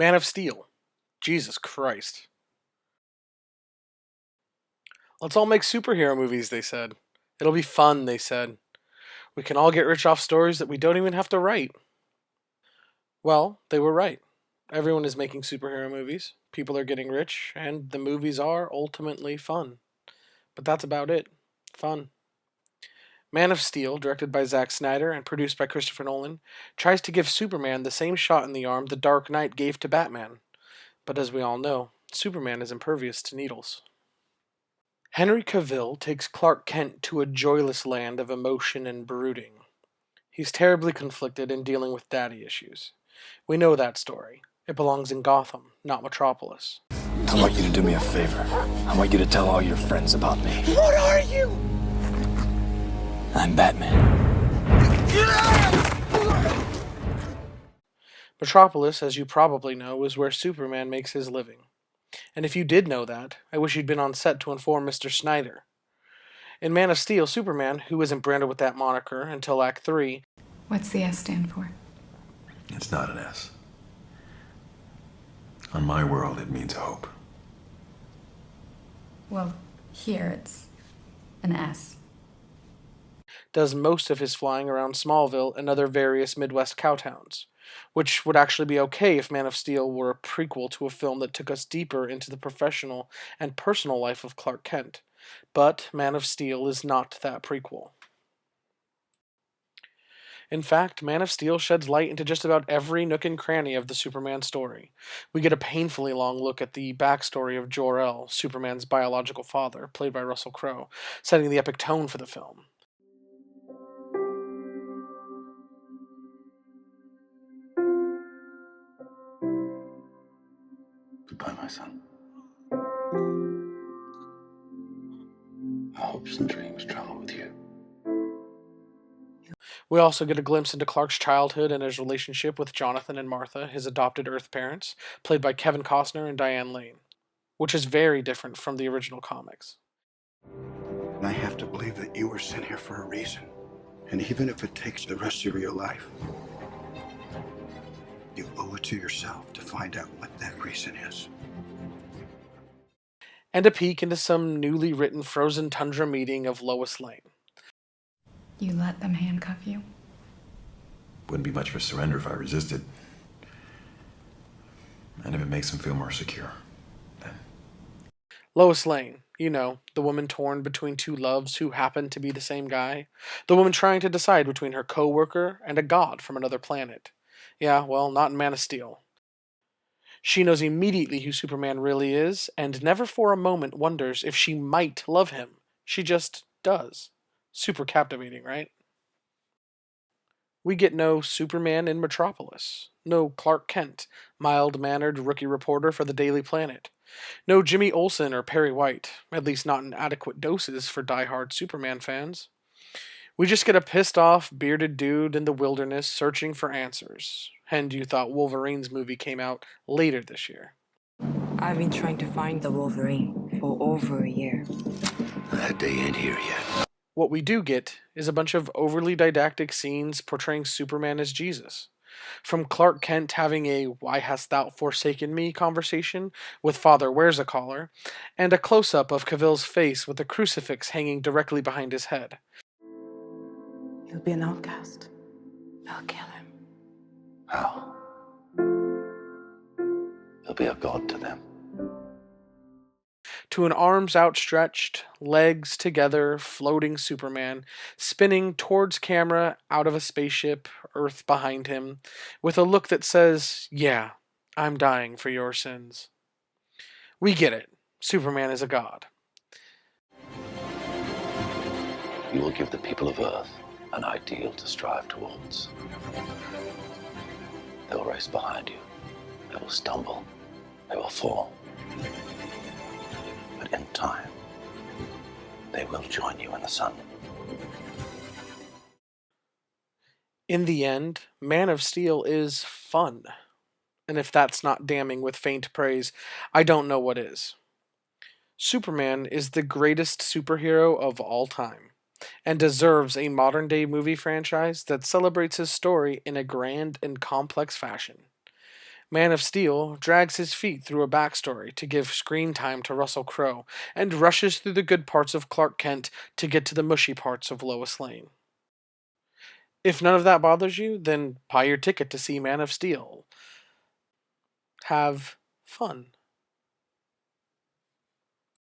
Man of Steel. Jesus Christ. Let's all make superhero movies, they said. It'll be fun, they said. We can all get rich off stories that we don't even have to write. Well, they were right. Everyone is making superhero movies. People are getting rich, and the movies are ultimately fun. But that's about it. Fun. Man of Steel, directed by Zack Snyder and produced by Christopher Nolan, tries to give Superman the same shot in the arm the Dark Knight gave to Batman. But as we all know, Superman is impervious to needles. Henry Cavill takes Clark Kent to a joyless land of emotion and brooding. He's terribly conflicted and dealing with daddy issues. We know that story. It belongs in Gotham, not Metropolis. I want you to do me a favor. I want you to tell all your friends about me. What are you? I'm Batman. Metropolis, as you probably know, is where Superman makes his living. And if you did know that, I wish you'd been on set to inform Mr. Snyder. In Man of Steel, Superman, who isn't branded with that moniker until Act 3... What's the S stand for? It's not an S. On my world, it means hope. Well, here it's an S. does most of his flying around Smallville and other various Midwest cowtowns, which would actually be okay if Man of Steel were a prequel to a film that took us deeper into the professional and personal life of Clark Kent. But Man of Steel is not that prequel. In fact, Man of Steel sheds light into just about every nook and cranny of the Superman story. We get a painfully long look at the backstory of Jor-El, Superman's biological father, played by Russell Crowe, setting the epic tone for the film. Goodbye, my son. Hopes and dreams travel with you. We also get a glimpse into Clark's childhood and his relationship with Jonathan and Martha, his adopted Earth parents, played by Kevin Costner and Diane Lane, which is very different from the original comics. I have to believe that you were sent here for a reason. And even if it takes the rest of your life, you owe it to yourself to find out what that reason is. And a peek into some newly written frozen tundra meeting of Lois Lane. You let them handcuff you? Wouldn't be much of a surrender if I resisted. And if it makes them feel more secure, then... Lois Lane, you know, the woman torn between two loves who happen to be the same guy. The woman trying to decide between her co-worker and a god from another planet. Yeah, well, not in Man of Steel. She knows immediately who Superman really is, and never for a moment wonders if she might love him. She just does. Super captivating, right? We get no Superman in Metropolis. No Clark Kent, mild-mannered rookie reporter for the Daily Planet. No Jimmy Olsen or Perry White, at least not in adequate doses for die-hard Superman fans. We just get a pissed-off, bearded dude in the wilderness searching for answers. And you thought Wolverine's movie came out later this year. I've been trying to find the Wolverine for over a year. That day ain't here yet. What we do get is a bunch of overly didactic scenes portraying Superman as Jesus. From Clark Kent having a "Why hast thou forsaken me" conversation with Father Where's-a-Caller, and a close-up of Cavill's face with a crucifix hanging directly behind his head. He'll be an outcast. I'll kill him. How? He'll be a god to them. To an arms outstretched, legs together, floating Superman, spinning towards camera out of a spaceship, Earth behind him, with a look that says, "Yeah, I'm dying for your sins." We get it. Superman is a god. You will give the people of Earth an ideal to strive towards. They will race behind you. They will stumble. They will fall. But in time, they will join you in the sun. In the end, Man of Steel is fun. And if that's not damning with faint praise, I don't know what is. Superman is the greatest superhero of all time, and deserves a modern-day movie franchise that celebrates his story in a grand and complex fashion. Man of Steel drags his feet through a backstory to give screen time to Russell Crowe, and rushes through the good parts of Clark Kent to get to the mushy parts of Lois Lane. If none of that bothers you, then buy your ticket to see Man of Steel. Have fun.